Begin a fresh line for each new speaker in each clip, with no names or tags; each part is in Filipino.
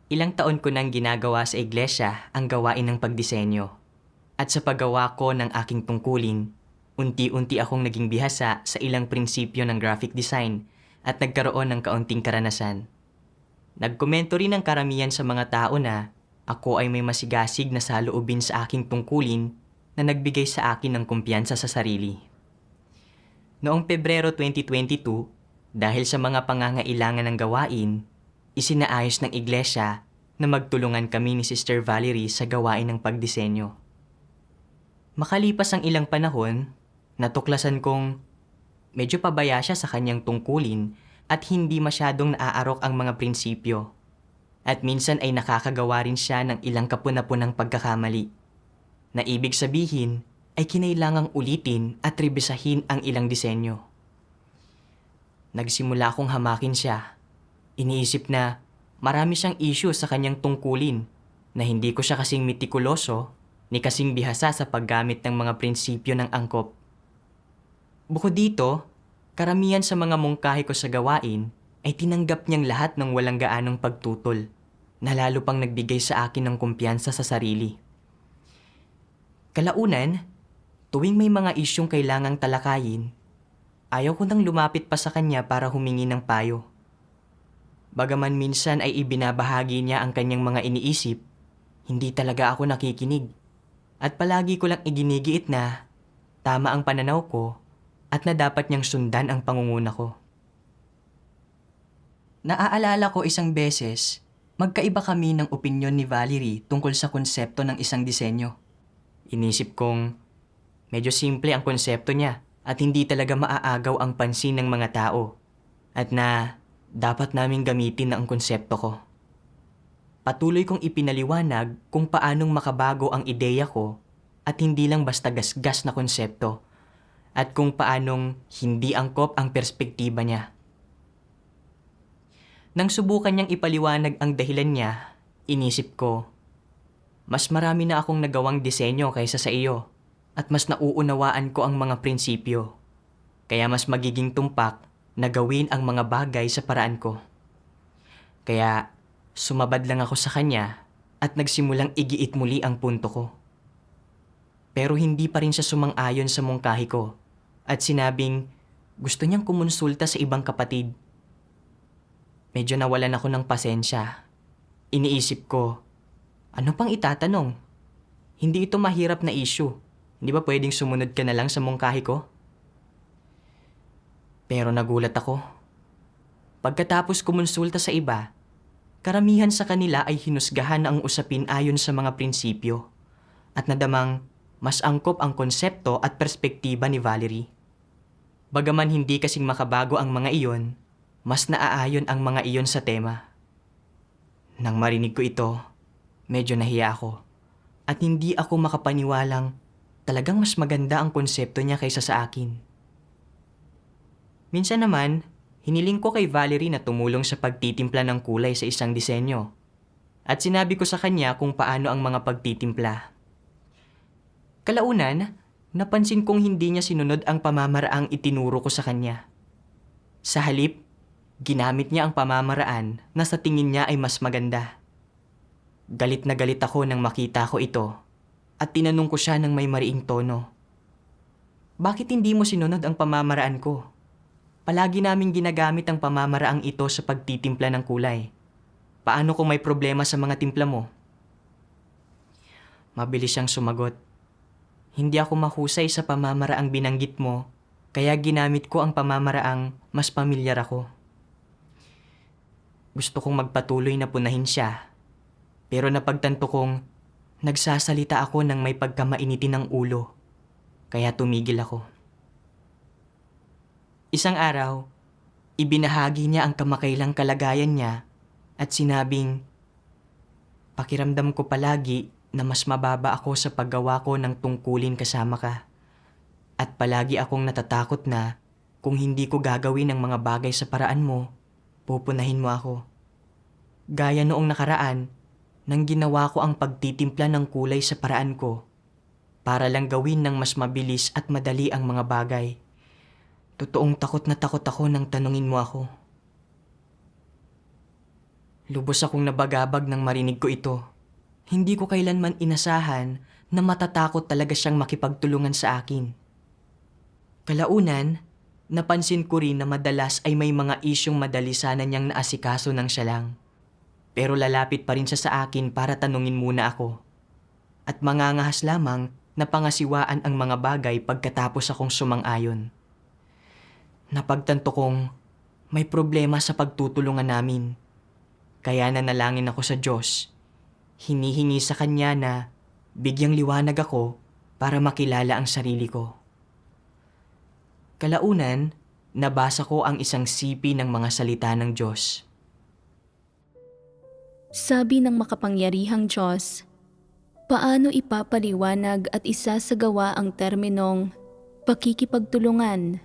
Ilang taon ko nang ginagawa sa iglesia ang gawain ng pagdisenyo. At sa paggawa ko ng aking tungkulin, unti-unti akong naging bihasa sa ilang prinsipyo ng graphic design at nagkaroon ng kaunting karanasan. Nagkomento rin ang karamihan sa mga tao na ako ay may masigasig na saloobin sa aking tungkulin na nagbigay sa akin ng kumpiyansa sa sarili. Noong Pebrero 2022, dahil sa mga pangangailangan ng gawain, isinaayos ng iglesia na magtulungan kami ni Sister Valerie sa gawain ng pagdisenyo. Makalipas ang ilang panahon, natuklasan kong medyo pabaya siya sa kanyang tungkulin at hindi masyadong naaarok ang mga prinsipyo. At minsan ay nakakagawa rin siya ng ilang kapuna-punang pagkakamali. Na ibig sabihin ay kinailangang ulitin at rebisahin ang ilang disenyo. Nagsimula akong hamakin siya. Iniisip na marami siyang issue sa kanyang tungkulin na hindi ko siya kasing mitikuloso ni kasing bihasa sa paggamit ng mga prinsipyo ng angkop. Bukod dito, karamihan sa mga mungkahi ko sa gawain ay tinanggap niyang lahat ng walang gaanong pagtutol na lalo pang nagbigay sa akin ng kumpiyansa sa sarili. Kalaunan, tuwing may mga isyong kailangang talakayin, ayaw ko nang lumapit pa sa kanya para humingi ng payo. Bagaman minsan ay ibinabahagi niya ang kanyang mga iniisip, hindi talaga ako nakikinig. At palagi ko lang iginigiit na tama ang pananaw ko at na dapat niyang sundan ang pangunguna ko. Naaalala ko isang beses, magkaiba kami ng opinyon ni Valerie tungkol sa konsepto ng isang disenyo. Inisip kong medyo simple ang konsepto niya at hindi talaga maaagaw ang pansin ng mga tao at na dapat naming gamitin na ang konsepto ko. Patuloy kong ipinaliwanag kung paanong makabago ang ideya ko at hindi lang basta gasgas na konsepto at kung paanong hindi angkop ang perspektiba niya. Nang subukan niyang ipaliwanag ang dahilan niya, inisip ko, mas marami na akong nagawang disenyo kaysa sa iyo at mas nauunawaan ko ang mga prinsipyo. Kaya mas magiging tumpak na gawin ang mga bagay sa paraan ko. Kaya sumabad lang ako sa kanya at nagsimulang igiit muli ang punto ko. Pero hindi pa rin siya sumang-ayon sa mungkahi ko at sinabing gusto niyang kumonsulta sa ibang kapatid. Medyo nawalan ako ng pasensya. Iniisip ko, ano pang itatanong? Hindi ito mahirap na issue. Hindi ba pwedeng sumunod ka na lang sa mungkahi ko? Pero nagulat ako. Pagkatapos kumonsulta sa iba, karamihan sa kanila ay hinusgahan ang usapin ayon sa mga prinsipyo at nadamang mas angkop ang konsepto at perspektiba ni Valerie. Bagaman hindi kasing makabago ang mga iyon, mas naaayon ang mga iyon sa tema. Nang marinig ko ito, medyo nahiya ako at hindi ako makapaniwalang talagang mas maganda ang konsepto niya kaysa sa akin. Minsan naman, hiniling ko kay Valerie na tumulong sa pagtitimpla ng kulay sa isang disenyo. At sinabi ko sa kanya kung paano ang mga pagtitimpla. Kalaunan, napansin kong hindi niya sinunod ang pamamaraang itinuro ko sa kanya. Sa halip, ginamit niya ang pamamaraan na sa tingin niya ay mas maganda. Galit na galit ako nang makita ko ito at tinanong ko siya ng may mariing tono. Bakit hindi mo sinunod ang pamamaraan ko? Palagi naming ginagamit ang pamamaraang ito sa pagtitimpla ng kulay. Paano kung may problema sa mga timpla mo? Mabilis siyang sumagot. Hindi ako mahusay sa pamamaraang binanggit mo, kaya ginamit ko ang pamamaraang mas pamilyar ako. Gusto kong magpatuloy na punahin siya, pero napagtanto kong nagsasalita ako ng may pagkamainitin ng ulo, kaya tumigil ako. Isang araw, ibinahagi niya ang kamakailang kalagayan niya at sinabing, pakiramdam ko palagi na mas mababa ako sa paggawa ko ng tungkulin kasama ka. At palagi akong natatakot na kung hindi ko gagawin ang mga bagay sa paraan mo, pupunahin mo ako. Gaya noong nakaraan, nang ginawa ko ang pagtitimpla ng kulay sa paraan ko, para lang gawin ng mas mabilis at madali ang mga bagay. Totoong takot na takot ako nang tanungin mo ako. Lubos akong nabagabag nang marinig ko ito. Hindi ko kailanman inasahan na matatakot talaga siyang makipagtulungan sa akin. Kalaunan, napansin ko rin na madalas ay may mga isyong madali sana niyang naasikaso ng siya lang. Pero lalapit pa rin siya sa akin para tanungin muna ako. At mangangahas lamang na pangasiwaan ang mga bagay pagkatapos akong sumang-ayon. Napagtanto kong may problema sa pagtutulungan namin. Kaya nanalangin ako sa Diyos. Hinihingi sa Kanya na bigyang liwanag ako para makilala ang sarili ko. Kalaunan, nabasa ko ang isang sipi ng mga salita ng Diyos.
Sabi ng makapangyarihang Diyos, paano ipapaliwanag at isasagawa ang terminong pakikipagtulungan?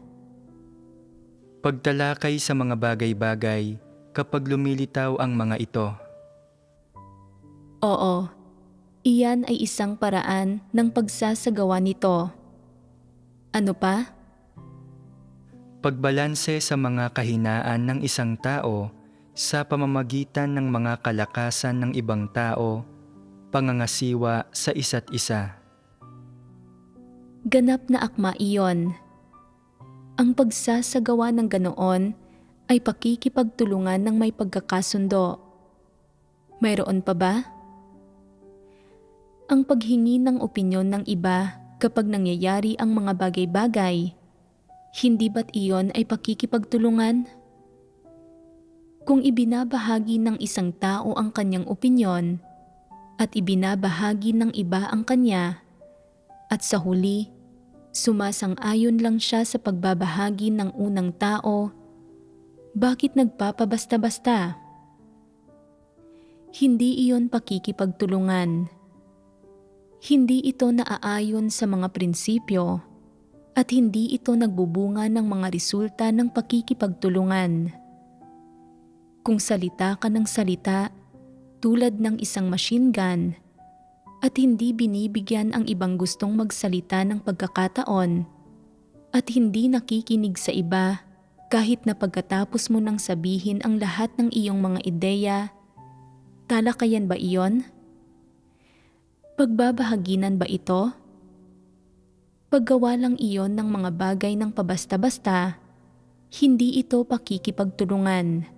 Pagtalakay sa mga bagay-bagay kapag lumilitaw ang mga ito.
Oo, iyan ay isang paraan ng pagsasagawa nito. Ano pa?
Pagbalanse sa mga kahinaan ng isang tao sa pamamagitan ng mga kalakasan ng ibang tao, pangangasiwa sa isa't isa.
Ganap na akma iyon. Ang pagsasagawa ng ganoon ay pakikipagtulungan ng may pagkakasundo. Mayroon pa ba? Ang paghingi ng opinyon ng iba kapag nangyayari ang mga bagay-bagay, hindi ba't iyon ay pakikipagtulungan? Kung ibinabahagi ng isang tao ang kanyang opinyon at ibinabahagi ng iba ang kanya, at sa huli, sumasang-ayon lang siya sa pagbabahagi ng unang tao, bakit nagpapabasta-basta? Hindi iyon pakikipagtulungan. Hindi ito naaayon sa mga prinsipyo at hindi ito nagbubunga ng mga resulta ng pakikipagtulungan. Kung salita ka ng salita tulad ng isang machine gun at hindi binibigyan ang ibang gustong magsalita ng pagkakataon at hindi nakikinig sa iba kahit na pagkatapos mo nang sabihin ang lahat ng iyong mga ideya, talakayan ba iyon? Pagbabahaginan ba ito? Paggawa lang iyon ng mga bagay ng pabasta-basta, hindi ito pakikipagtulungan.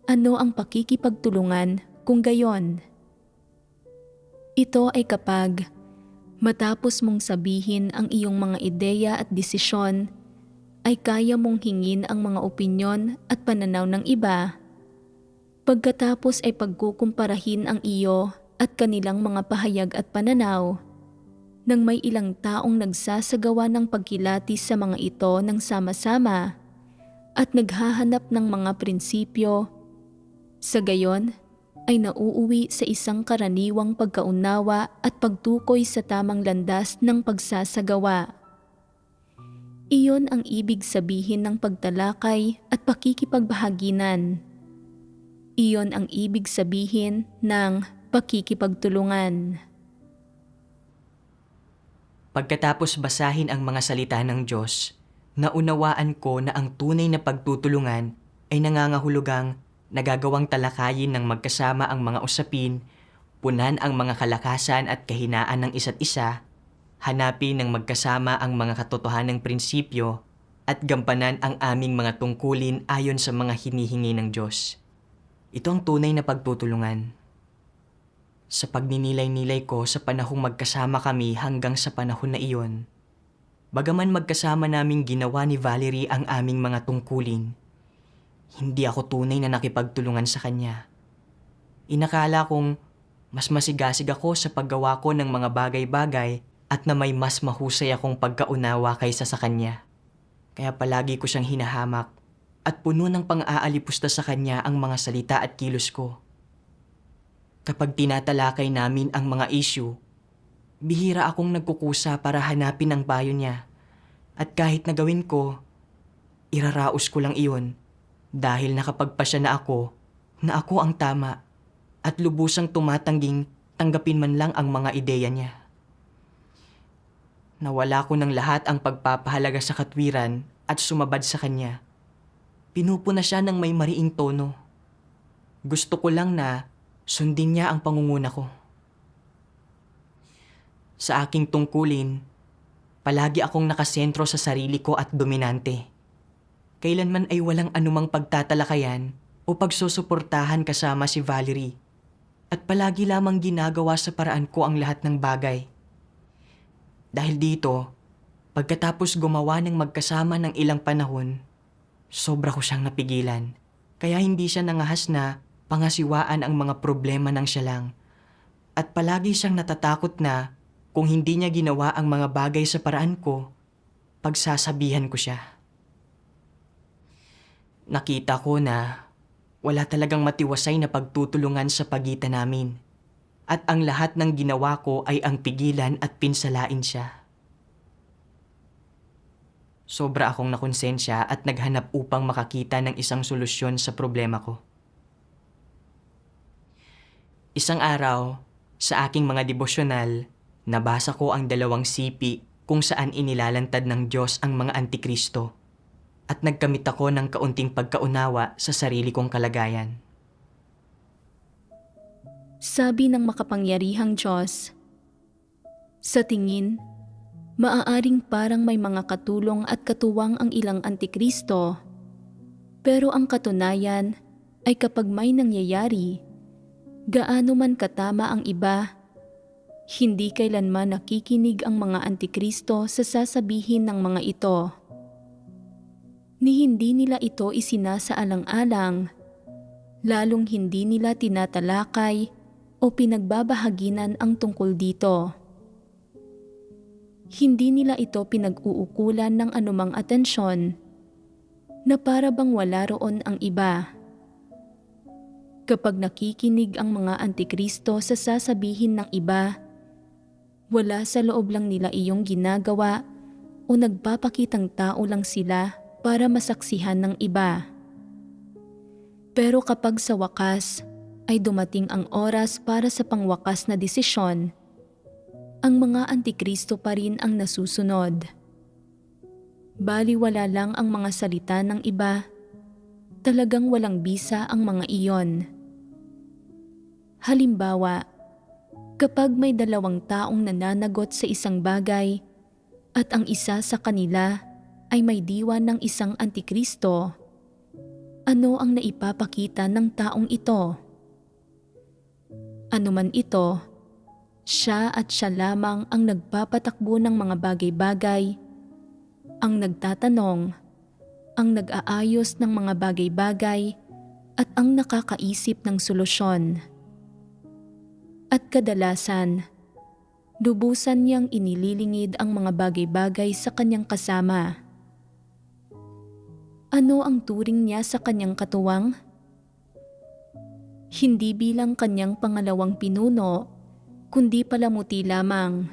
Ano ang pakikipagtulungan kung gayon? Ito ay kapag matapos mong sabihin ang iyong mga ideya at desisyon, ay kaya mong hingin ang mga opinyon at pananaw ng iba. Pagkatapos ay pagkukumparahin ang iyo at kanilang mga pahayag at pananaw, nang may ilang taong nagsasagawa ng pagkilatis sa mga ito ng sama-sama at naghahanap ng mga prinsipyo. Sa gayon, ay nauuwi sa isang karaniwang pagkaunawa at pagtukoy sa tamang landas ng pagsasagawa. Iyon ang ibig sabihin ng pagtalakay at pakikipagbahaginan. Iyon ang ibig sabihin ng pakikipagtulungan.
Pagkatapos basahin ang mga salita ng Diyos, naunawaan ko na ang tunay na pagtutulungan ay nangangahulugang nagagawang talakayin ng magkasama ang mga usapin, punan ang mga kalakasan at kahinaan ng isa't isa, hanapin ng magkasama ang mga katotohanang prinsipyo, at gampanan ang aming mga tungkulin ayon sa mga hinihingi ng Diyos. Ito ang tunay na pagtutulungan. Sa pagninilay-nilay ko sa panahong magkasama kami hanggang sa panahon na iyon, bagaman magkasama naming ginawa ni Valerie ang aming mga tungkulin, hindi ako tunay na nakipagtulungan sa kanya. Inakala kong mas masigasig ako sa paggawa ko ng mga bagay-bagay at na may mas mahusay akong pagkaunawa kaysa sa kanya. Kaya palagi ko siyang hinahamak at puno ng pang-aalipusta sa kanya ang mga salita at kilos ko. Kapag tinatalakay namin ang mga issue, bihira akong nagkukusa para hanapin ang payo niya. At kahit nagawin ko, iraraos ko lang iyon dahil nakapagpasya na ako ang tama at lubusang tumatangging tanggapin man lang ang mga ideya niya. Nawala ko ng lahat ang pagpapahalaga sa katwiran at sumabad sa kanya. Pinupuna siya ng may mariing tono. Gusto ko lang na sundin niya ang pangunguna ko. Sa aking tungkulin, palagi akong nakasentro sa sarili ko at dominante. Kailanman ay walang anumang pagtatalakayan o pagsusuportahan kasama si Valerie. At palagi lamang ginagawa sa paraan ko ang lahat ng bagay. Dahil dito, pagkatapos gumawa ng magkasama ng ilang panahon, sobra ko siyang napigilan. Kaya hindi siya nangahas na pangasiwaan ang mga problema ng siya lang. At palagi siyang natatakot na kung hindi niya ginawa ang mga bagay sa paraan ko, pagsasabihan ko siya. Nakita ko na wala talagang matiwasay na pagtutulungan sa pagitan namin. At ang lahat ng ginawa ko ay ang pigilan at pinsalain siya. Sobra akong nakonsensya at naghanap upang makakita ng isang solusyon sa problema ko. Isang araw, sa aking mga devosyonal, nabasa ko ang 2 sipi kung saan inilalantad ng Diyos ang mga antikristo at nagkamit ako ng kaunting pagkaunawa sa sarili kong kalagayan.
Sabi ng makapangyarihang Diyos, sa tingin, maaaring parang may mga katulong at katuwang ang ilang antikristo, pero ang katunayan ay kapag may nangyayari, gaano man katama ang iba, hindi kailanman nakikinig ang mga antikristo sa sasabihin ng mga ito. Ni hindi nila ito isinasaalang-alang, lalong hindi nila tinatalakay o pinagbabahaginan ang tungkol dito. Hindi nila ito pinag-uukulan ng anumang atensyon na para bang wala roon ang iba. Kapag nakikinig ang mga antikristo sa sasabihin ng iba, wala sa loob lang nila iyong ginagawa o nagpapakitang tao lang sila para masaksihan ng iba. Pero kapag sa wakas ay dumating ang oras para sa pangwakas na desisyon, ang mga antikristo pa rin ang nasusunod. Baliwala lang ang mga salita ng iba, talagang walang bisa ang mga iyon. Halimbawa, kapag may 2 taong nananagot sa isang bagay at ang isa sa kanila ay may diwa ng isang antikristo, ano ang naipapakita ng taong ito? Ano man ito, siya at siya lamang ang nagpapatakbo ng mga bagay-bagay, ang nagtatanong, ang nag-aayos ng mga bagay-bagay at ang nakakaisip ng solusyon. At kadalasan, lubusan niyang inililingid ang mga bagay-bagay sa kanyang kasama. Ano ang turing niya sa kanyang katuwang? Hindi bilang kanyang pangalawang pinuno, kundi palamuti lamang.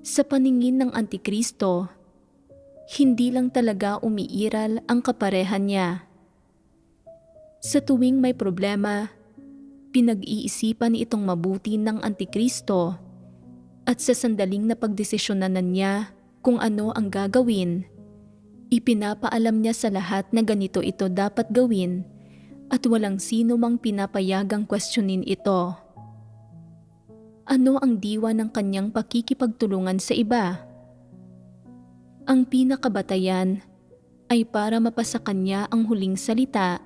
Sa paningin ng antikristo, hindi lang talaga umiiral ang kaparehan niya. Sa tuwing may problema, pinag-iisipan itong mabuti ng antikristo at sa sandaling na pagdesisyonanan niya kung ano ang gagawin, ipinapaalam niya sa lahat na ganito ito dapat gawin at walang sino mang pinapayagang questionin ito. Ano ang diwa ng kanyang pakikipagtulungan sa iba? Ang pinakabatayan ay para mapasa kanya ang huling salita.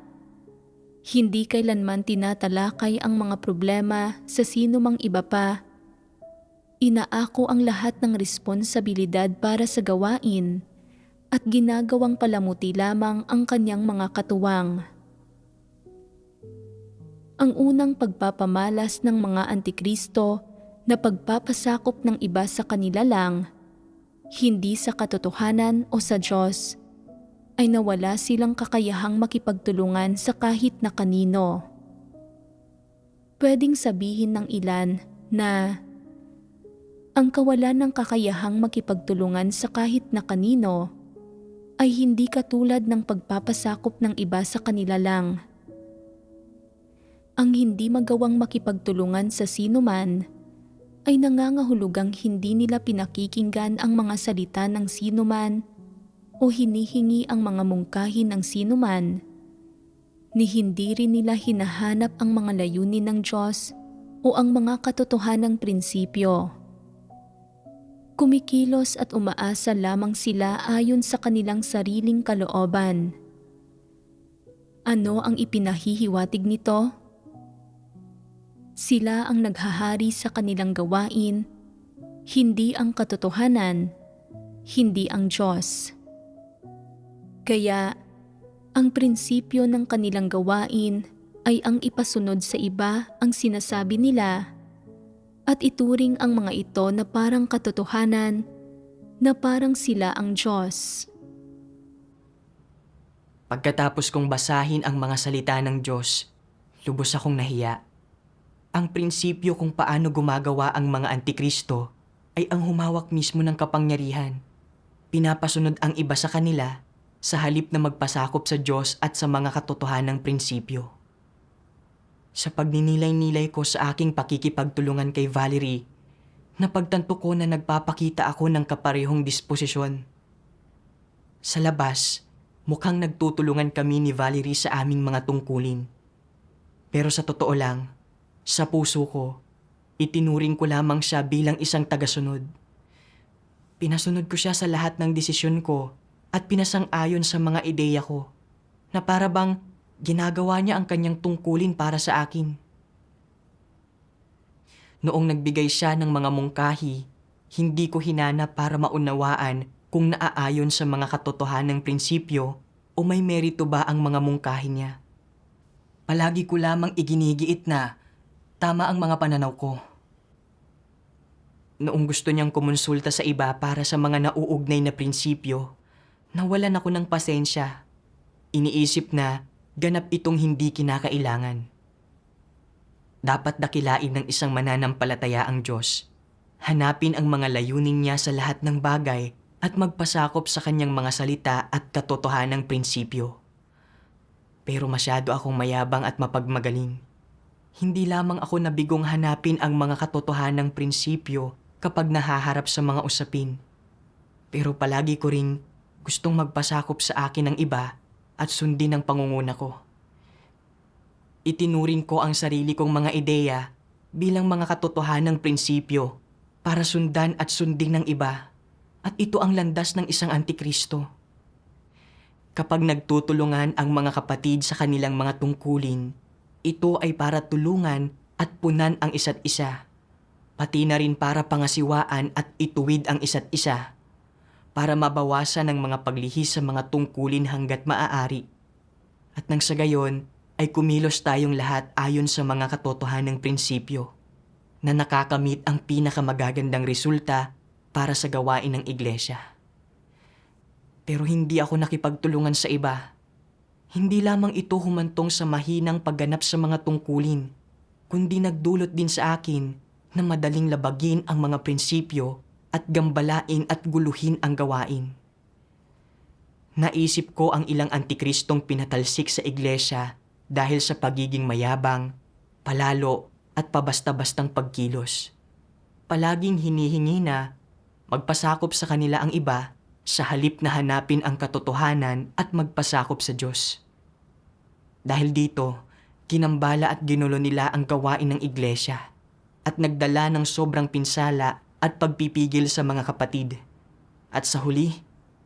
Hindi kailanman tinatalakay ang mga problema sa sino mang iba pa. Inaako ang lahat ng responsibilidad para sa gawain at ginagawang palamuti lamang ang kanyang mga katuwang. Ang unang pagpapamalas ng mga antikristo na pagpapasakop ng iba sa kanila lang, hindi sa katotohanan o sa Diyos, ay nawala silang kakayahang makipagtulungan sa kahit na kanino. Pwedeng sabihin ng ilan na ang kawalan ng kakayahang makipagtulungan sa kahit na kanino ay hindi katulad ng pagpapasakop ng iba sa kanila lang. Ang hindi magawang makipagtulungan sa sinuman ay nangangahulugang hindi nila pinakikinggan ang mga salita ng sinuman o hinihingi ang mga mungkahi ng sinuman, ni hindi rin nila hinahanap ang mga layunin ng Diyos o ang mga katotohanang prinsipyo. Kumikilos at umaasa lamang sila ayon sa kanilang sariling kalooban. Ano ang ipinahihiwatig nito? Sila ang naghahari sa kanilang gawain, hindi ang katotohanan, hindi ang Diyos. Kaya, ang prinsipyo ng kanilang gawain ay ang ipasunod sa iba ang sinasabi nila at ituring ang mga ito na parang katotohanan, na parang sila ang Diyos.
Pagkatapos kong basahin ang mga salita ng Diyos, lubos akong nahiya. Ang prinsipyo kung paano gumagawa ang mga antikristo ay ang humawak mismo ng kapangyarihan. Pinapasunod ang iba sa kanila sa halip na magpasakop sa Diyos at sa mga katotohanang prinsipyo. Sa pagninilay-nilay ko sa aking pakikipagtulungan kay Valerie, napagtanto ko na nagpapakita ako ng kaparehong disposisyon. Sa labas, mukhang nagtutulungan kami ni Valerie sa aming mga tungkulin. Pero sa totoo lang, sa puso ko, itinuring ko lamang siya bilang isang tagasunod. Pinasunod ko siya sa lahat ng desisyon ko at pinasang-ayon sa mga ideya ko, na para bang ginagawa niya ang kanyang tungkulin para sa akin. Noong nagbigay siya ng mga mungkahi, hindi ko hinanap para maunawaan kung naaayon sa mga katotohanang prinsipyo o may merito ba ang mga mungkahi niya. Palagi ko lamang iginigiit na tama ang mga pananaw ko. Noong gusto niyang kumonsulta sa iba para sa mga nauugnay na prinsipyo, nawalan ako ng pasensya. Iniisip na ganap itong hindi kinakailangan. Dapat dakilain ng isang mananampalataya ang Diyos. Hanapin ang mga layunin niya sa lahat ng bagay at magpasakop sa kanyang mga salita at katotohanang prinsipyo. Pero masyado akong mayabang at mapagmagaling. Hindi lamang ako nabigong hanapin ang mga katotohanang prinsipyo kapag nahaharap sa mga usapin. Pero palagi ko ring gustong magpasakop sa akin ng iba at sundin ang pangunguna ko. Itinuring ko ang sarili kong mga ideya bilang mga katotohanang prinsipyo para sundan at sundin ng iba, at ito ang landas ng isang antikristo. Kapag nagtutulungan ang mga kapatid sa kanilang mga tungkulin, ito ay para tulungan at punan ang isa't isa, pati na rin para pangasiwaan at ituwid ang isa't isa, para mabawasan ang mga paglihis sa mga tungkulin hanggat maaari. At nang sa gayon ay kumilos tayong lahat ayon sa mga katotohanang prinsipyo na nakakamit ang pinakamagagandang resulta para sa gawain ng iglesia. Pero hindi ako nakipagtulungan sa iba. Hindi lamang ito humantong sa mahinang pagganap sa mga tungkulin, kundi nagdulot din sa akin na madaling labagin ang mga prinsipyo at gambalain at guluhin ang gawain. Naisip ko ang ilang antikristong pinatalsik sa iglesia dahil sa pagiging mayabang, palalo at pabasta-bastang pagkilos. Palaging hinihingi na magpasakop sa kanila ang iba sa halip na hanapin ang katotohanan at magpasakop sa Diyos. Dahil dito, kinambala at ginulo nila ang gawain ng iglesia at nagdala ng sobrang pinsala at pagpipigil sa mga kapatid. At sa huli,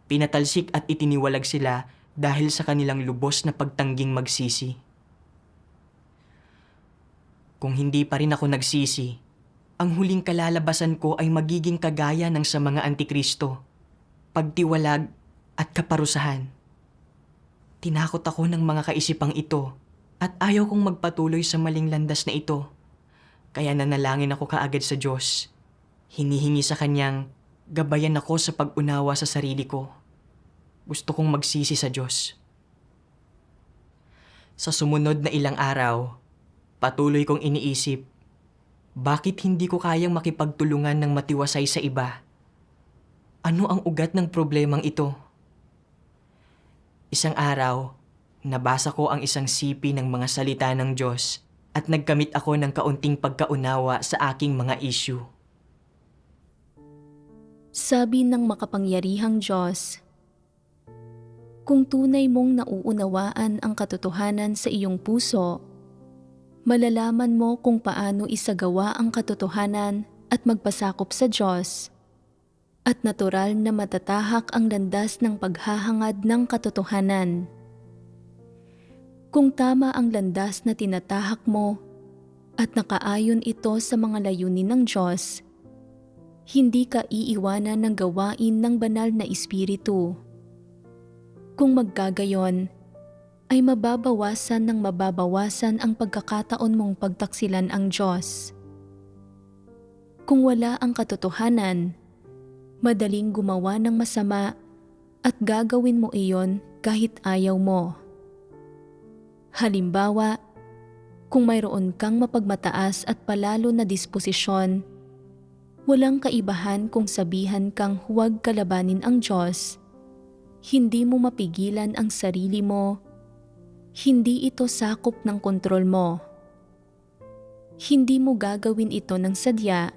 pinatalsik at itiniwalag sila dahil sa kanilang lubos na pagtangging magsisi. Kung hindi pa rin ako nagsisi, ang huling kalalabasan ko ay magiging kagaya ng sa mga antikristo, pagtiwalag at kaparusahan. Tinakot ako ng mga kaisipang ito at ayaw kong magpatuloy sa maling landas na ito. Kaya nanalangin ako kaagad sa Diyos. Hinihingi sa Kanyang gabayan ako sa pag-unawa sa sarili ko. Gusto kong magsisi sa Diyos. Sa sumunod na ilang araw, patuloy kong iniisip, bakit hindi ko kayang makipagtulungan ng matiwasay sa iba? Ano ang ugat ng problemang ito? Isang araw, nabasa ko ang isang sipi ng mga salita ng Diyos at nagkamit ako ng kaunting pagkaunawa sa aking mga issue.
Sabi ng makapangyarihang Diyos, Kung tunay mong nauunawaan ang katotohanan sa iyong puso, malalaman mo kung paano isagawa ang katotohanan at magpasakop sa Diyos. At natural na matatahak ang landas ng paghahangad ng katotohanan. Kung tama ang landas na tinatahak mo at nakaayon ito sa mga layunin ng Diyos, hindi ka iiwanan ng gawain ng banal na Espiritu. Kung magkagayon, ay mababawasan ng mababawasan ang pagkakataon mong pagtaksilan ang Diyos. Kung wala ang katotohanan, madaling gumawa ng masama at gagawin mo iyon kahit ayaw mo. Halimbawa, kung mayroon kang mapagmataas at palalo na disposisyon, walang kaibahan kung sabihan kang huwag kalabanin ang Diyos. Hindi mo mapigilan ang sarili mo. Hindi ito sakop ng kontrol mo. Hindi mo gagawin ito ng sadya.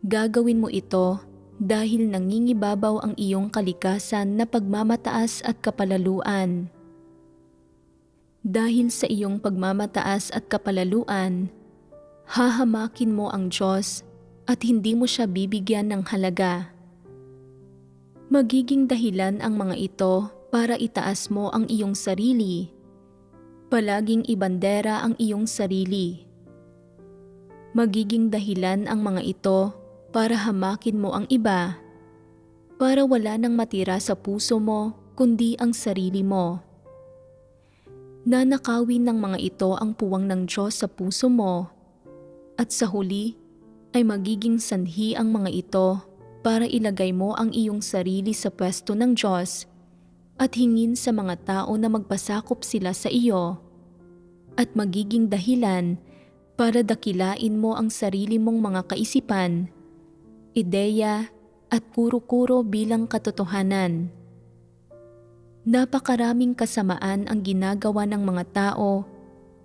Gagawin mo ito dahil nangingibabaw ang iyong kalikasan na pagmamataas at kapalaluan. Dahil sa iyong pagmamataas at kapalaluan, hahamakin mo ang Diyos at hindi mo siya bibigyan ng halaga. Magiging dahilan ang mga ito para itaas mo ang iyong sarili. Palaging ibandera ang iyong sarili. Magiging dahilan ang mga ito para hamakin mo ang iba, para wala nang matira sa puso mo kundi ang sarili mo. Nanakawin ng mga ito ang puwang ng Diyos sa puso mo, at sa huli ay magiging sanhi ang mga ito para ilagay mo ang iyong sarili sa pwesto ng Diyos at hingin sa mga tao na magpasakop sila sa iyo, at magiging dahilan para dakilain mo ang sarili mong mga kaisipan, ideya at kuro-kuro bilang katotohanan. Napakaraming kasamaan ang ginagawa ng mga tao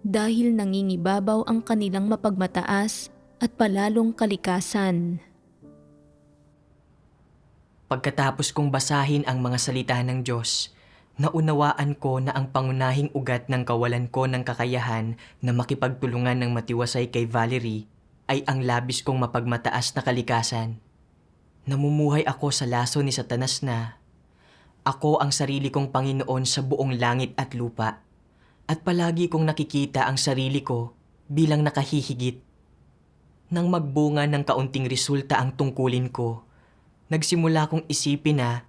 dahil nangingibabaw ang kanilang mapagmataas at palalong kalikasan.
Pagkatapos kong basahin ang mga salita ng Diyos, naunawaan ko na ang pangunahing ugat ng kawalan ko ng kakayahan na makipagtulungan ng matiwasay kay Valerie ay ang labis kong mapagmataas na kalikasan. Namumuhay ako sa laso ni Satanas na ako ang sarili kong Panginoon sa buong langit at lupa, at palagi kong nakikita ang sarili ko bilang nakahihigit. Nang magbunga ng kaunting resulta ang tungkulin ko, nagsimula kong isipin na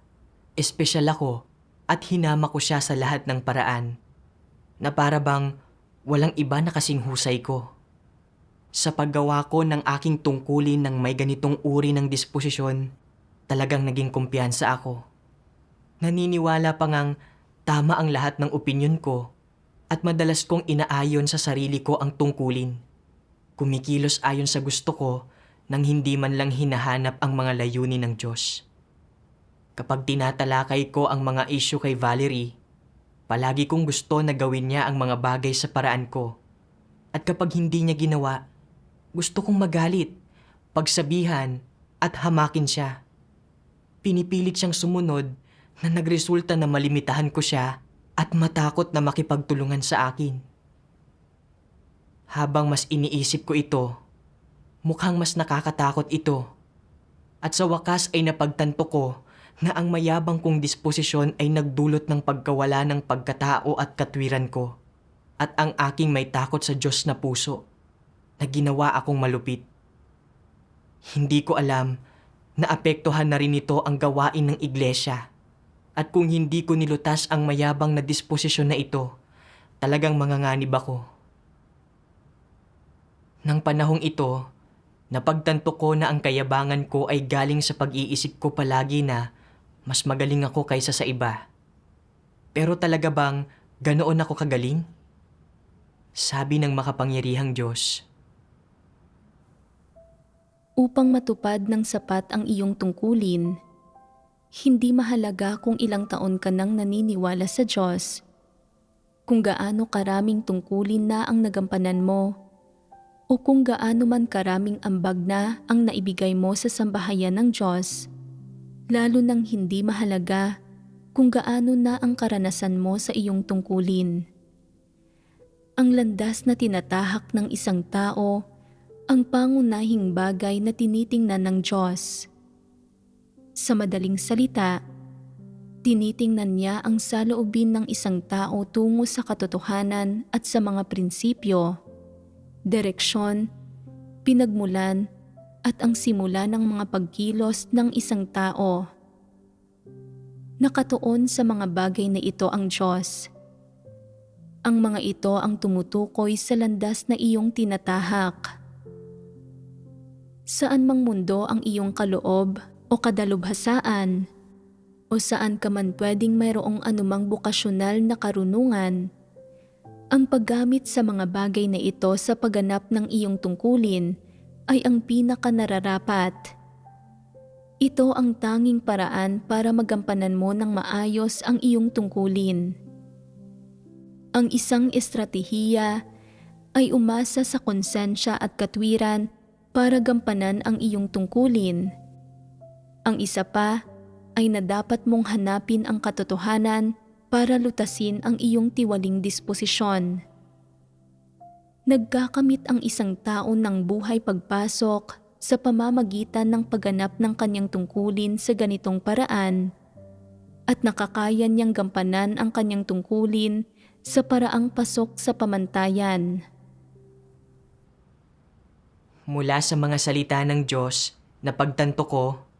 espesyal ako at hinama ko siya sa lahat ng paraan, na para bang walang iba na kasing husay ko. Sa paggawa ko ng aking tungkulin ng may ganitong uri ng disposisyon, talagang naging kumpiyansa ako. Naniniwala pa ngang tama ang lahat ng opinyon ko at madalas kong inaayon sa sarili ko ang tungkulin. Kumikilos ayon sa gusto ko nang hindi man lang hinahanap ang mga layunin ng Diyos. Kapag tinatalakay ko ang mga issue kay Valerie, palagi kong gusto na gawin niya ang mga bagay sa paraan ko. At kapag hindi niya ginawa, gusto kong magalit, pagsabihan at hamakin siya. Pinipilit siyang sumunod na nagresulta na malimitahan ko siya at matakot na makipagtulungan sa akin. Habang mas iniisip ko ito, mukhang mas nakakatakot ito. At sa wakas ay napagtanto ko na ang mayabang kong disposisyon ay nagdulot ng pagkawala ng pagkatao at katwiran ko, at ang aking may takot sa Diyos na puso na ginawa akong malupit. Hindi ko alam na apektuhan na rin ito ang gawain ng iglesia, at kung hindi ko nilutas ang mayabang na disposisyon na ito, talagang manganganib ako. Nang panahong ito, napagtanto ko na ang kayabangan ko ay galing sa pag-iisip ko palagi na mas magaling ako kaysa sa iba. Pero talaga bang ganoon ako kagaling? Sabi ng makapangyarihang Diyos.
Upang matupad ng sapat ang iyong tungkulin, hindi mahalaga kung ilang taon ka nang naniniwala sa Diyos, kung gaano karaming tungkulin na ang nagampanan mo, o kung gaano man karaming ambag na ang naibigay mo sa sambahayan ng Diyos, lalo nang hindi mahalaga kung gaano na ang karanasan mo sa iyong tungkulin. Ang landas na tinatahak ng isang tao ang pangunahing bagay na tinitingnan ng Diyos. Sa madaling salita, tinitingnan niya ang saloobin ng isang tao tungo sa katotohanan at sa mga prinsipyo, direksyon, pinagmulan, at ang simula ng mga pagkilos ng isang tao. Nakatuon sa mga bagay na ito ang Diyos. Ang mga ito ang tumutukoy sa landas na iyong tinatahak. Saan mang mundo ang iyong kaloob o kadalubhasaan, o saan ka man pwedeng mayroong anumang bukasyonal na karunungan, ang paggamit sa mga bagay na ito sa pagganap ng iyong tungkulin ay ang pinakanararapat. Ito ang tanging paraan para magampanan mo ng maayos ang iyong tungkulin. Ang isang estratehiya ay umasa sa konsensya at katwiran para gampanan ang iyong tungkulin. Ang isa pa ay na dapat mong hanapin ang katotohanan para lutasin ang iyong tiwaling disposisyon. Nagkakamit ang isang tao ng buhay pagpasok sa pamamagitan ng pagganap ng kanyang tungkulin sa ganitong paraan, at nakakaya niyang gampanan ang kanyang tungkulin sa paraang pasok sa pamantayan.
Mula sa mga salita ng Diyos, napagtanto ko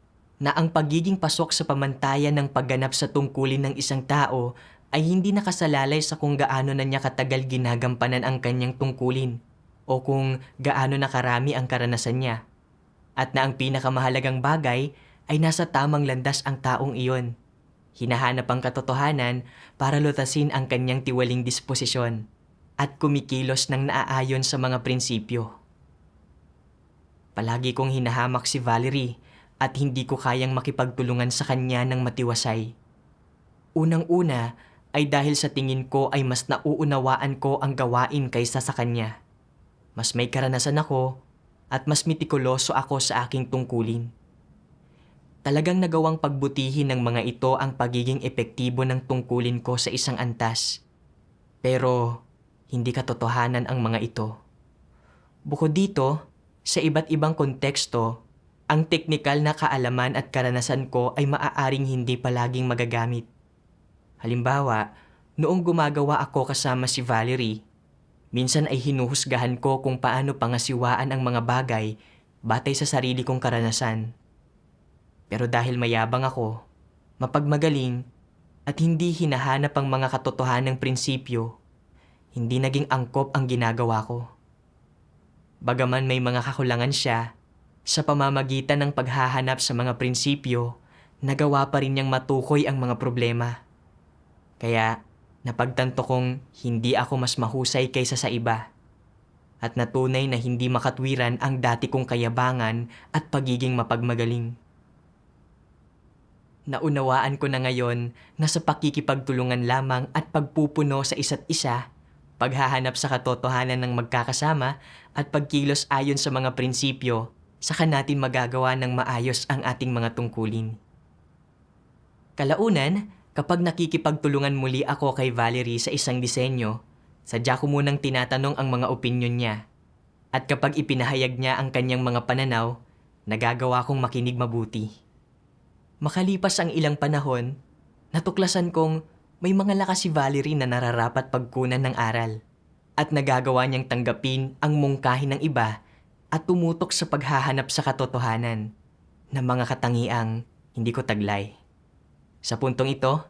na ang pagiging pasok sa pamantayan ng pagganap sa tungkulin ng isang tao ay hindi nakasalalay sa kung gaano na niya katagal ginagampanan ang kanyang tungkulin o kung gaano na karami ang karanasan niya. At na ang pinakamahalagang bagay ay nasa tamang landas ang taong iyon. Hinahanap ang katotohanan para lutasin ang kanyang tiwaling disposisyon at kumikilos ng naaayon sa mga prinsipyo. Palagi kong hinahamak si Valerie at hindi ko kayang makipagtulungan sa kanya ng matiwasay. Unang-una ay dahil sa tingin ko ay mas nauunawaan ko ang gawain kaysa sa kanya. Mas may karanasan ako at mas mitikuloso ako sa aking tungkulin. Talagang nagawang pagbutihin ng mga ito ang pagiging epektibo ng tungkulin ko sa isang antas. Pero hindi katotohanan ang mga ito. Bukod dito, sa iba't ibang konteksto, ang teknikal na kaalaman at karanasan ko ay maaaring hindi palaging magagamit. Halimbawa, noong gumagawa ako kasama si Valerie, minsan ay hinuhusgahan ko kung paano pangasiwaan ang mga bagay batay sa sarili kong karanasan. Pero dahil mayabang ako, mapagmagaling, at hindi hinahanap ang mga katotohanang prinsipyo, hindi naging angkop ang ginagawa ko. Bagaman may mga kakulangan siya, sa pamamagitan ng paghahanap sa mga prinsipyo, nagawa pa rin niyang matukoy ang mga problema. Kaya napagtanto kong hindi ako mas mahusay kaysa sa iba, at natunay na hindi makatwiran ang dati kong kayabangan at pagiging mapagmagaling. Naunawaan ko na ngayon na sa pakikipagtulungan lamang at pagpupuno sa isa't isa, paghahanap sa katotohanan ng magkakasama at pagkilos ayon sa mga prinsipyo, saka natin magagawa ng maayos ang ating mga tungkulin. Kalaunan, kapag nakikipagtulungan muli ako kay Valerie sa isang disenyo, sadya ko munang tinatanong ang mga opinyon niya. At kapag ipinahayag niya ang kanyang mga pananaw, nagagawa kong makinig mabuti. Makalipas ang ilang panahon, natuklasan kong may mga lakas si Valerie na nararapat pagkunan ng aral at nagagawa niyang tanggapin ang mungkahin ng iba at tumutok sa paghahanap sa katotohanan na mga katangiang hindi ko taglay. Sa puntong ito,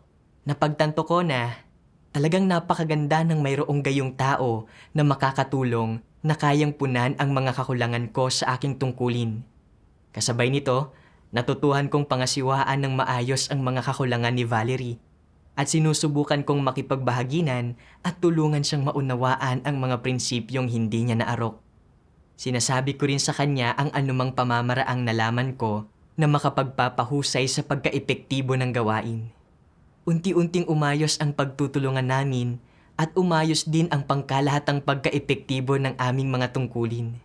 napagtanto ko na talagang napakaganda ng mayroong gayong tao na makakatulong na kayang punan ang mga kakulangan ko sa aking tungkulin. Kasabay nito, natutuhan kong pangasiwaan ng maayos ang mga kakulangan ni Valerie at sinusubukan kong makipagbahaginan at tulungan siyang maunawaan ang mga prinsipyong hindi niya naarok. Sinasabi ko rin sa kanya ang anumang pamamaraang nalaman ko na makapagpapahusay sa pagkaepektibo ng gawain. Unti-unting umayos ang pagtutulungan namin at umayos din ang pangkalahatang pagkaepektibo ng aming mga tungkulin.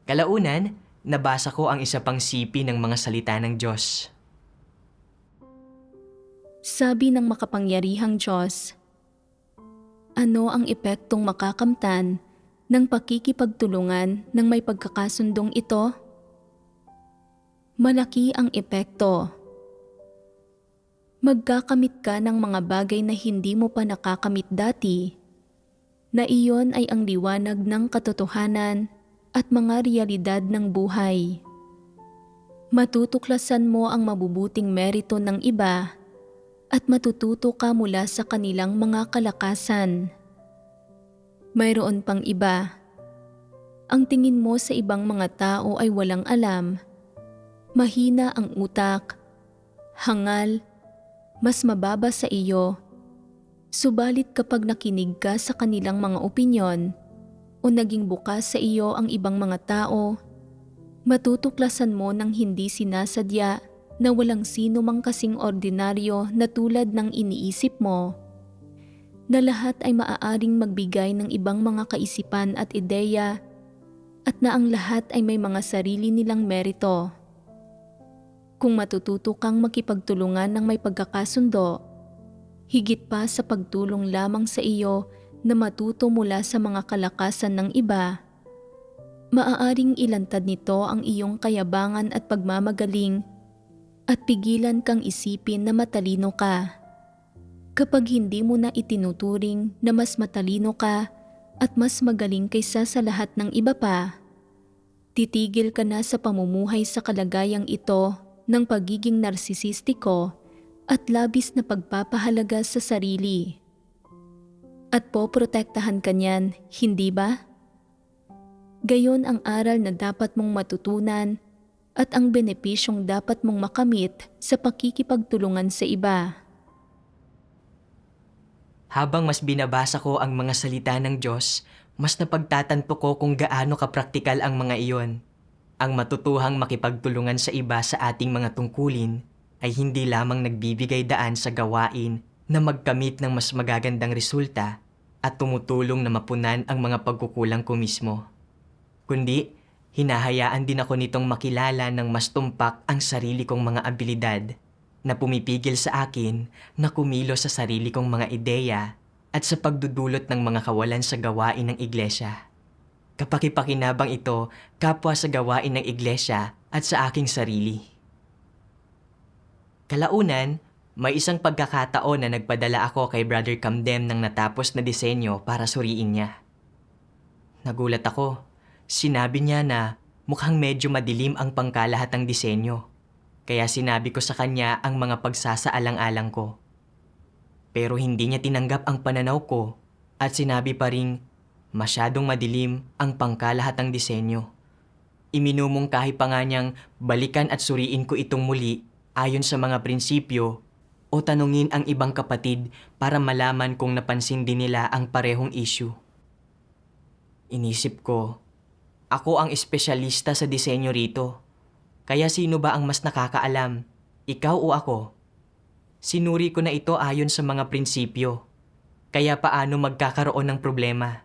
Kalaunan, nabasa ko ang isa pang sipi ng mga salita ng Diyos.
Sabi ng makapangyarihang Diyos. Ano ang epektong makakamtan ng pakikipagtulungan ng may pagkakasundong ito? Malaki ang epekto. Magkakamit ka ng mga bagay na hindi mo pa nakakamit dati, na iyon ay ang liwanag ng katotohanan at mga realidad ng buhay. Matutuklasan mo ang mabubuting merito ng iba at matututo ka mula sa kanilang mga kalakasan. Mayroon pang iba. Ang tingin mo sa ibang mga tao ay walang alam, mahina ang utak, hangal, mas mababa sa iyo. Subalit kapag nakinig ka sa kanilang mga opinyon o naging bukas sa iyo ang ibang mga tao, matutuklasan mo ng hindi sinasadya na walang sino mang kasing ordinaryo na tulad ng iniisip mo, na lahat ay maaaring magbigay ng ibang mga kaisipan at ideya at na ang lahat ay may mga sarili nilang merito. Kung matututo kang makipagtulungan ng may pagkakasundo, higit pa sa pagtulong lamang sa iyo na matuto mula sa mga kalakasan ng iba, maaaring ilantad nito ang iyong kayabangan at pagmamagaling at pigilan kang isipin na matalino ka. Kapag hindi mo na itinuturing na mas matalino ka at mas magaling kaysa sa lahat ng iba pa, titigil ka na sa pamumuhay sa kalagayang ito ng pagiging narsisistiko at labis na pagpapahalaga sa sarili. At poprotektahan ka niyan, hindi ba? Gayon ang aral na dapat mong matutunan at ang benepisyong dapat mong makamit sa pakikipagtulungan sa iba.
Habang mas binabasa ko ang mga salita ng Diyos, mas napagtatanto ko kung gaano kapraktikal ang mga iyon. Ang matutuhang makipagtulungan sa iba sa ating mga tungkulin ay hindi lamang nagbibigay daan sa gawain na magkamit ng mas magagandang resulta at tumutulong na mapunan ang mga pagkukulang ko mismo, kundi hinahayaan din ako nitong makilala ng mas tumpak ang sarili kong mga abilidad na pumipigil sa akin na kumilos sa sarili kong mga ideya at sa pagdudulot ng mga kawalan sa gawain ng iglesia. Kapakipakinabang ito kapwa sa gawain ng iglesia at sa aking sarili. Kalaunan, may isang pagkakataon na nagpadala ako kay Brother Camden ng natapos na disenyo para suriin niya. Nagulat ako. Sinabi niya na mukhang medyo madilim ang pangkalahatang disenyo, kaya sinabi ko sa kanya ang mga pagsasaalang-alang ko. Pero hindi niya tinanggap ang pananaw ko at sinabi pa ring masyadong madilim ang pangkalahatang disenyo. Iminumungkahi pa nga niyang balikan at suriin ko itong muli ayon sa mga prinsipyo o tanungin ang ibang kapatid para malaman kung napansin din nila ang parehong issue. Inisip ko, ako ang espesyalista sa disenyo rito. Kaya sino ba ang mas nakakaalam? Ikaw o ako? Sinuri ko na ito ayon sa mga prinsipyo. Kaya paano magkakaroon ng problema?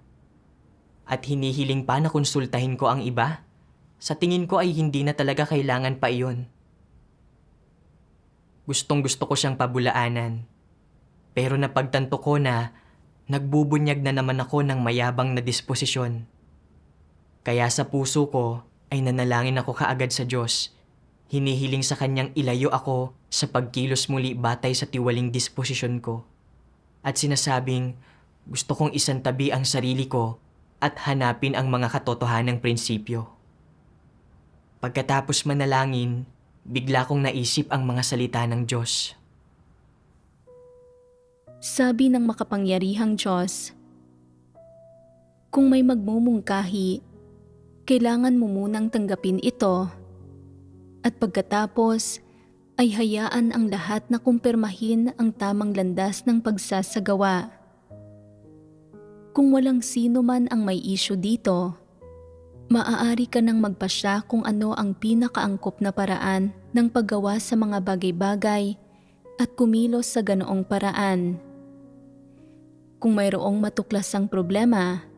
At hinihiling pa na konsultahin ko ang iba? Sa tingin ko ay hindi na talaga kailangan pa iyon. Gustong-gusto ko siyang pabulaanan. Pero napagtanto ko na nagbubunyag na naman ako ng mayabang na disposisyon. Kaya sa puso ko ay nanalangin ako kaagad sa Diyos. Hinihiling sa Kanyang ilayo ako sa pagkilos muli batay sa tiwaling disposisyon ko. At sinasabing gusto kong isantabi ang sarili ko at hanapin ang mga katotohanang prinsipyo. Pagkatapos manalangin, bigla kong naisip ang mga salita ng Diyos.
Sabi ng makapangyarihang Diyos, kung may magmumungkahi, kailangan mo munang tanggapin ito at pagkatapos ay hayaan ang lahat na kumpirmahin ang tamang landas ng pagsasagawa. Kung walang sino man ang may issue dito, maaari ka nang magpasya kung ano ang pinakaangkop na paraan ng paggawa sa mga bagay-bagay at kumilos sa ganoong paraan. Kung mayroong matuklasang problema,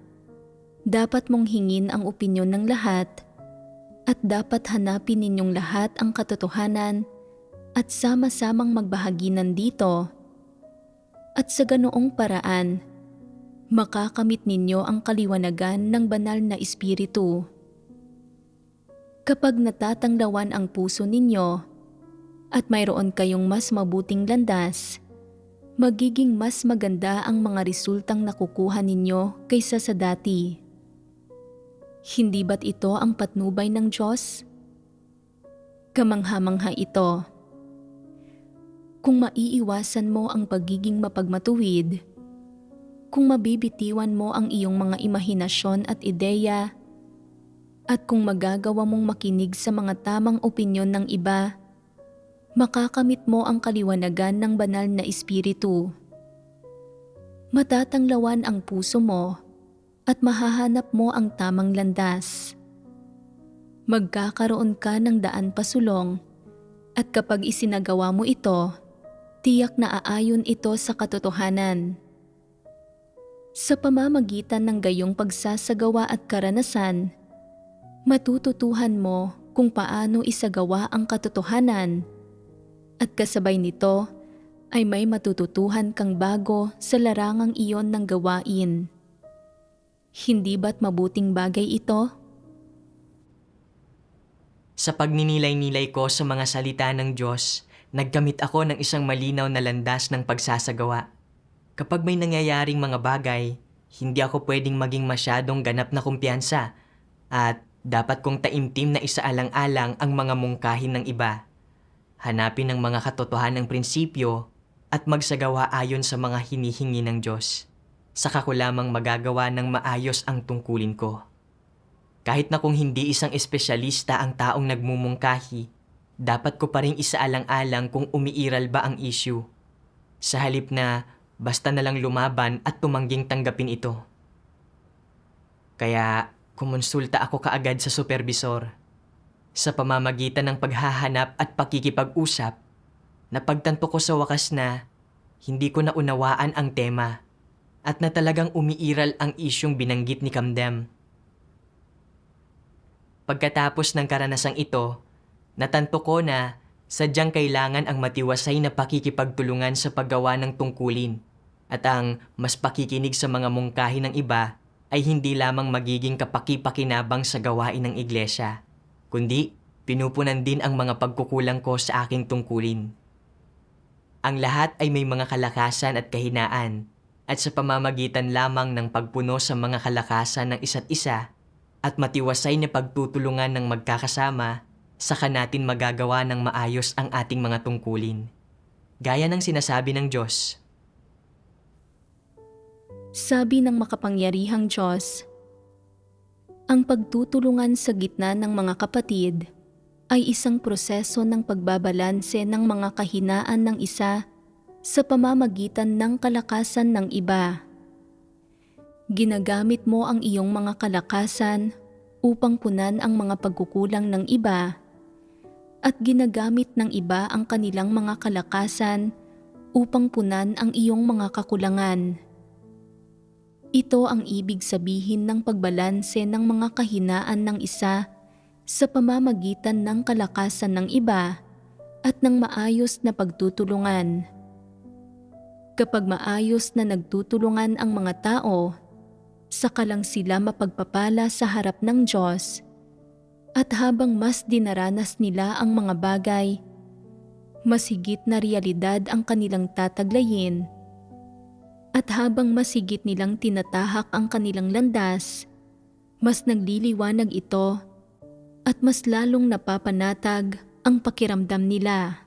dapat mong hingin ang opinyon ng lahat at dapat hanapin ninyong lahat ang katotohanan at sama-samang magbahaginan dito. At sa ganoong paraan, makakamit ninyo ang kaliwanagan ng banal na espiritu. Kapag natatanglawan ang puso ninyo at mayroon kayong mas mabuting landas, magiging mas maganda ang mga resultang nakukuha ninyo kaysa sa dati. Hindi ba't ito ang patnubay ng Diyos? Kamangha-mangha ito. Kung maiiwasan mo ang pagiging mapagmatuwid, kung mabibitiwan mo ang iyong mga imahinasyon at ideya, at kung magagawa mong makinig sa mga tamang opinyon ng iba, makakamit mo ang kaliwanagan ng banal na espiritu. Matatanglawan ang puso mo at mahahanap mo ang tamang landas. Magkakaroon ka ng daan pasulong at kapag isinagawa mo ito, tiyak na aayon ito sa katotohanan. Sa pamamagitan ng gayong pagsasagawa at karanasan, matututuhan mo kung paano isagawa ang katotohanan at kasabay nito ay may matututuhan kang bago sa larangang iyon ng gawain. Hindi ba't mabuting bagay ito?
Sa pagninilay-nilay ko sa mga salita ng Diyos, nagkamit ako ng isang malinaw na landas ng pagsasagawa. Kapag may nangyayaring mga bagay, hindi ako pwedeng maging masyadong ganap na kumpiyansa at dapat kong taimtim na isaalang-alang ang mga mungkahin ng iba. Hanapin ang mga katotohanang prinsipyo at magsagawa ayon sa mga hinihingi ng Diyos. Saka ko lamang magagawa ng maayos ang tungkulin ko. Kahit na kung hindi isang espesyalista ang taong nagmumungkahi, dapat ko pa rin isaalang-alang kung umiiral ba ang issue. Sa halip na basta na lang lumaban at tumangging tanggapin ito. Kaya kumonsulta ako kaagad sa supervisor. Sa pamamagitan ng paghahanap at pakikipag-usap, napagtanto ko sa wakas na hindi ko naunawaan ang tema at na talagang umiiral ang isyung binanggit ni Kamdem. Pagkatapos ng karanasang ito, natanto ko na sadyang kailangan ang matiwasay na pakikipagtulungan sa paggawa ng tungkulin at ang mas pakikinig sa mga mungkahi ng iba ay hindi lamang magiging kapaki-pakinabang sa gawain ng iglesia, kundi pinupunan din ang mga pagkukulang ko sa aking tungkulin. Ang lahat ay may mga kalakasan at kahinaan at sa pamamagitan lamang ng pagpuno sa mga kalakasan ng isa't isa at matiwasay na pagtutulungan ng magkakasama, saka natin magagawa ng maayos ang ating mga tungkulin. Gaya ng sinasabi ng Diyos.
Sabi ng makapangyarihang Diyos, ang pagtutulungan sa gitna ng mga kapatid ay isang proseso ng pagbabalanse ng mga kahinaan ng isa sa pamamagitan ng kalakasan ng iba. Ginagamit mo ang iyong mga kalakasan upang punan ang mga pagkukulang ng iba at ginagamit ng iba ang kanilang mga kalakasan upang punan ang iyong mga kakulangan. Ito ang ibig sabihin ng pagbalanse ng mga kahinaan ng isa sa pamamagitan ng kalakasan ng iba at ng maayos na pagtutulungan. Kapag maayos na nagtutulungan ang mga tao, saka lang sila mapagpapala sa harap ng Diyos at habang mas dinaranas nila ang mga bagay, mas higit na realidad ang kanilang tataglayin at habang mas higit nilang tinatahak ang kanilang landas, mas nagliliwanag ito at mas lalong napapanatag ang pakiramdam nila.